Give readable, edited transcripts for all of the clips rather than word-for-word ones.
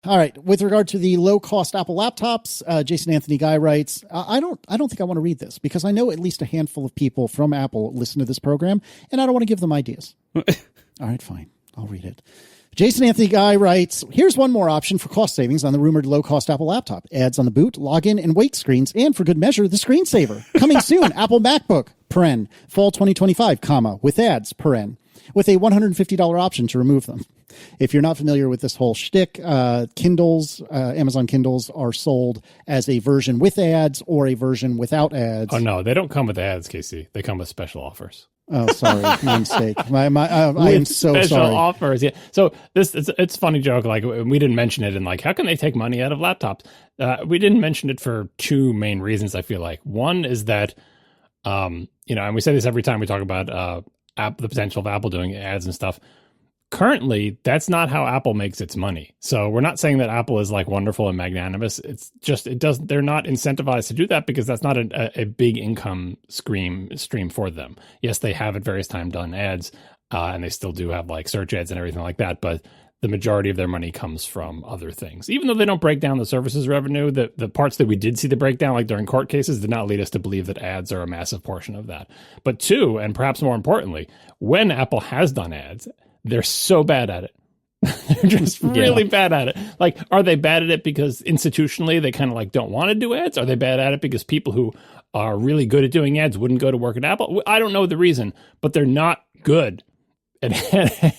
All right. With regard to the low-cost Apple laptops, Jason Anthony Guy writes, I don't think I want to read this because I know at least a handful of people from Apple listen to this program, and I don't want to give them ideas. All right, fine. I'll read it. Jason Anthony Guy writes, here's one more option for cost savings on the rumored low-cost Apple laptop. Ads on the boot, login, and wake screens, and for good measure, the screensaver. Coming soon, Apple MacBook, paren, fall 2025, comma, with ads, paren, with a $150 option to remove them. If you're not familiar with this whole shtick, Kindles, Amazon Kindles are sold as a version with ads or a version without ads. Oh, no, they don't come with ads, Casey. They come with special offers. Oh, sorry, my mistake. I am so special sorry. Offers, yeah. So it's a funny joke. Like we didn't mention it, and like, how can they take money out of laptops? We didn't mention it for two main reasons. I feel like one is that, and we say this every time we talk about the potential of Apple doing ads and stuff. Currently, that's not how Apple makes its money. So we're not saying that Apple is like wonderful and magnanimous. It's just they're not incentivized to do that because that's not a big income stream for them. Yes, they have at various times done ads, and they still do have like search ads and everything like that. But the majority of their money comes from other things. Even though they don't break down the services revenue, the parts that we did see the breakdown, like during court cases, did not lead us to believe that ads are a massive portion of that. But two, and perhaps more importantly, when Apple has done ads, they're so bad at it. They're just really bad at it. Like, are they bad at it because institutionally they kind of like don't want to do ads? Are they bad at it because people who are really good at doing ads wouldn't go to work at Apple? I don't know the reason, but they're not good at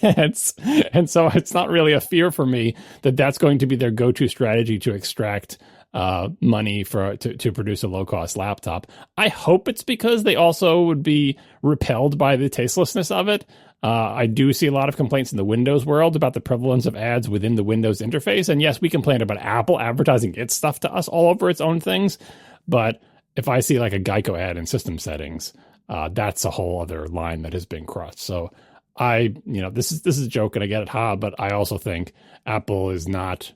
ads. And so it's not really a fear for me that that's going to be their go-to strategy to extract money to produce a low-cost laptop. I hope it's because they also would be repelled by the tastelessness of it. I do see a lot of complaints in the Windows world about the prevalence of ads within the Windows interface. And yes, we complain about Apple advertising its stuff to us all over its own things. But if I see like a Geico ad in system settings, that's a whole other line that has been crossed. So this is a joke and I get it hard, but I also think Apple is not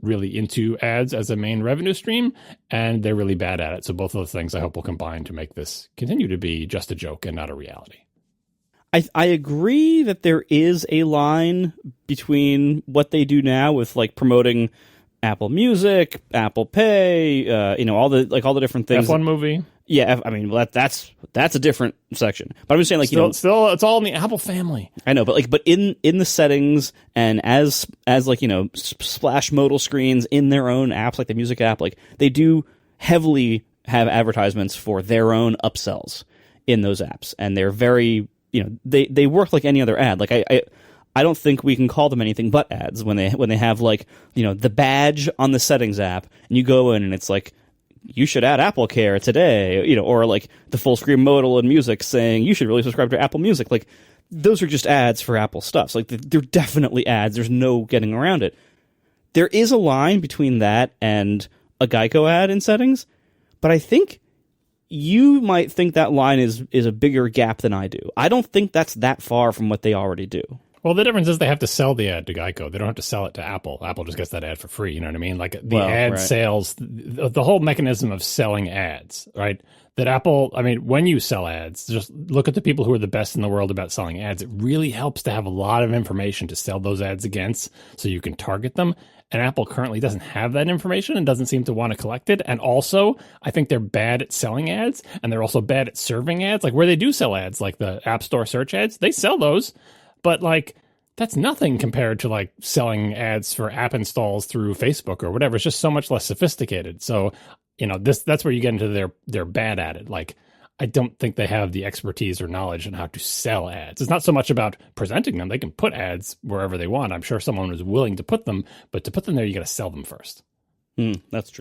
really into ads as a main revenue stream, and they're really bad at it. So both of those things I hope will combine to make this continue to be just a joke and not a reality. I agree that there is a line between what they do now with like promoting Apple Music, Apple Pay, all the different things. F1 movie. Yeah, I mean that's a different section. But I'm just saying, like, still, it's all in the Apple family. I know, but in the settings and as like splash modal screens in their own apps, like the music app, like they do heavily have advertisements for their own upsells in those apps, and they're very they work like any other ad. Like I don't think we can call them anything but ads when they have like the badge on the settings app, and you go in and it's like, you should add Apple Care today, or like the full screen modal and music saying you should really subscribe to Apple Music. Like, those are just ads for Apple stuff. So, like, they're definitely ads. There's no getting around it. There is a line between that and a Geico ad in settings, but I think you might think that line is a bigger gap than I do. I don't think that's that far from what they already do. Well, the difference is they have to sell the ad to Geico. They don't have to sell it to Apple. Apple just gets that ad for free. You know what I mean? Like ad sales, the whole mechanism of selling ads, right? That Apple, I mean, when you sell ads, just look at the people who are the best in the world about selling ads. It really helps to have a lot of information to sell those ads against so you can target them. And Apple currently doesn't have that information and doesn't seem to want to collect it. And also, I think they're bad at selling ads, and they're also bad at serving ads. Like where they do sell ads, like the App Store search ads, they sell those. But like, that's nothing compared to like selling ads for app installs through Facebook or whatever. It's just so much less sophisticated. So, that's where you get into they're bad at it. Like, I don't think they have the expertise or knowledge on how to sell ads. It's not so much about presenting them. They can put ads wherever they want. I'm sure someone is willing to put them, but to put them there, you got to sell them first. That's true.